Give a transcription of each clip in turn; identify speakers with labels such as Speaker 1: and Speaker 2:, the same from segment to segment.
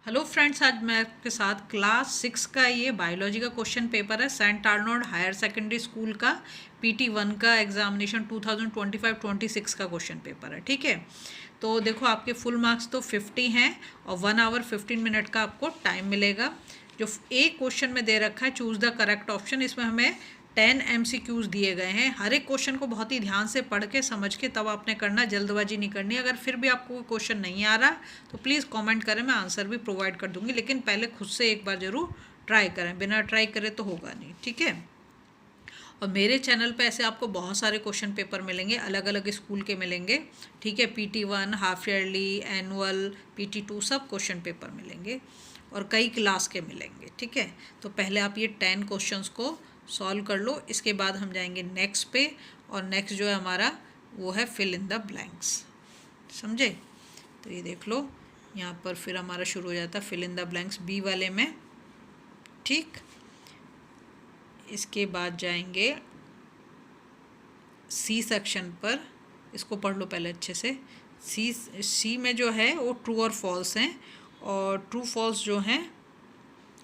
Speaker 1: Hello friends, आज मैं आपके साथ क्लास 6 का ये बायोलॉजी का क्वेश्चन पेपर है। Saint Arnold higher secondary school का PT1 का एग्जामिनेशन 2025-26 का क्वेश्चन पेपर है। ठीक है, तो देखो आपके फुल मार्क्स तो 50 हैं और 1 आवर 15 मिनट का आपको टाइम मिलेगा। जो एक क्वेश्चन में दे रखा है चूज़ द करेक्ट ऑप्शन, इसमें हमें 10 MCQs दिए गए हैं। हर एक क्वेश्चन को बहुत ही ध्यान से पढ़ के समझ के तब आपने करना, जल्दबाजी नहीं करनी। अगर फिर भी आपको कोई क्वेश्चन नहीं आ रहा तो प्लीज़ कमेंट करें, मैं आंसर भी प्रोवाइड कर दूंगी, लेकिन पहले खुद से एक बार ज़रूर ट्राई करें, बिना ट्राई करे तो होगा नहीं। ठीक है, और मेरे चैनल पे ऐसे आपको बहुत सारे क्वेश्चन पेपर मिलेंगे, अलग अलग स्कूल के मिलेंगे। ठीक है, PT1, half yearly, annual, PT2 सब क्वेश्चन पेपर मिलेंगे और कई क्लास के मिलेंगे। ठीक है, तो पहले आप ये 10 क्वेश्चंस को सॉल्व कर लो, इसके बाद हम जाएंगे नेक्स्ट पे। और नेक्स्ट जो है हमारा वो है फिल इन द ब्लैंक्स। समझे? तो ये देख लो, यहाँ पर फिर हमारा शुरू हो जाता है fill in the blanks B वाले में। ठीक, इसके बाद जाएंगे सी सेक्शन पर। इसको पढ़ लो पहले अच्छे से। सी में जो है वो ट्रू और फॉल्स हैं, और ट्रू फॉल्स जो हैं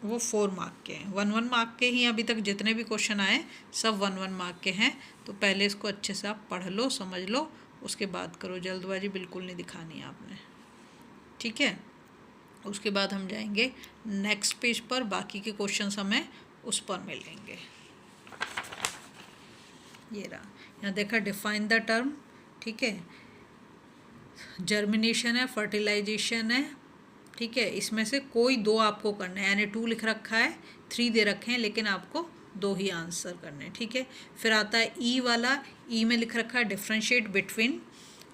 Speaker 1: वो 4 मार्क के हैं। 1-1 मार्क के ही अभी तक जितने भी क्वेश्चन आए सब 1-1 मार्क के हैं। तो पहले इसको अच्छे से आप पढ़ लो, समझ लो, उसके बाद करो। जल्दबाजी बिल्कुल नहीं दिखानी है आपने। ठीक है, उसके बाद हम जाएंगे नेक्स्ट पेज पर, बाकी के क्वेश्चंस हमें उस पर मिलेंगे। ये रहा, यहाँ देखा डिफाइन द टर्म। ठीक है, जर्मिनेशन है, फर्टिलाइजेशन है। ठीक है, इसमें से कोई दो आपको करना है, यानी 2 लिख रखा है, 3 दे रखे हैं, लेकिन आपको 2 ही आंसर करने हैं। ठीक है, फिर आता है ई वाला। ई में लिख रखा है डिफ्रेंशिएट बिटवीन।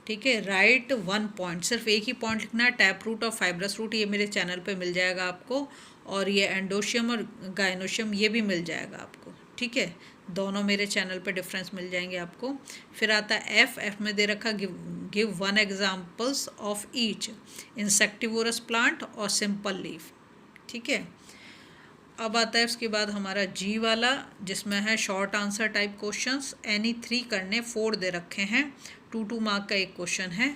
Speaker 1: ठीक है, राइट 1 पॉइंट, सिर्फ एक ही पॉइंट लिखना है, टैप रूट और फाइब्रस रूट। ये मेरे चैनल पे मिल जाएगा आपको, और ये एंडोशियम और गाइनोशियम ये भी मिल जाएगा आपको। ठीक है, दोनों मेरे चैनल पे डिफरेंस मिल जाएंगे आपको। फिर आता है एफ में दे रखा give 1 examples of each, insectivorous plant और सिंपल लीफ। ठीक है, अब आता है उसके बाद हमारा जी वाला, जिसमें है short answer type questions. Any 3 करने, 4 दे रखे हैं, 2-2 मार्क का एक क्वेश्चन है।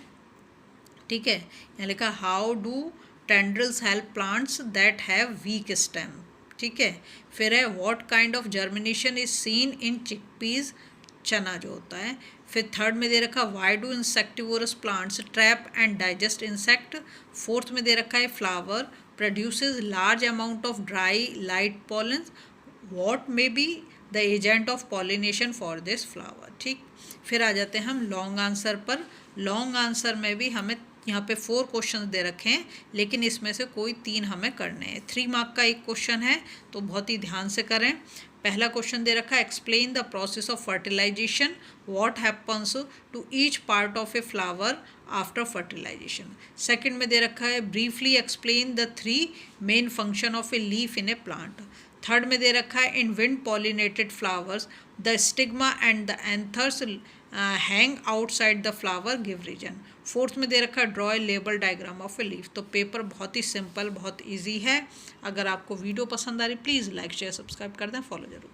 Speaker 1: ठीक है, यहाँ लिखा how do tendrils help plants that have week stem. ठीक है, फिर है what kind of germination is seen in चिकपीज, चना जो होता है। फिर थर्ड में दे रखा why do insectivorous plants trap and digest insect. Fourth में दे रखा है flower produces large amount of dry light pollen, what may be the agent of pollination for this flower. ठीक, फिर आ जाते हैं हम लॉन्ग आंसर पर। लॉन्ग आंसर में भी हमें यहाँ पे 4 क्वेश्चन दे रखे हैं, लेकिन इसमें से कोई 3 हमें करने हैं। 3 मार्क का एक क्वेश्चन है, तो बहुत ही ध्यान से करें। पहला क्वेश्चन दे रखा है explain the process of fertilisation, what happens to each part of a flower after fertilisation. Second में दे रखा है briefly explain the 3 main function of a leaf in a plant. Third में दे रखा है in wind pollinated flowers the stigma and the anthers hang outside the flower give reason. Fourth में दे रखा है draw a label diagram of a leaf. तो paper बहुत ही सिंपल, बहुत इजी है। अगर आपको वीडियो पसंद आ रही प्लीज़ लाइक शेयर सब्सक्राइब कर दें, फॉलो जरूर।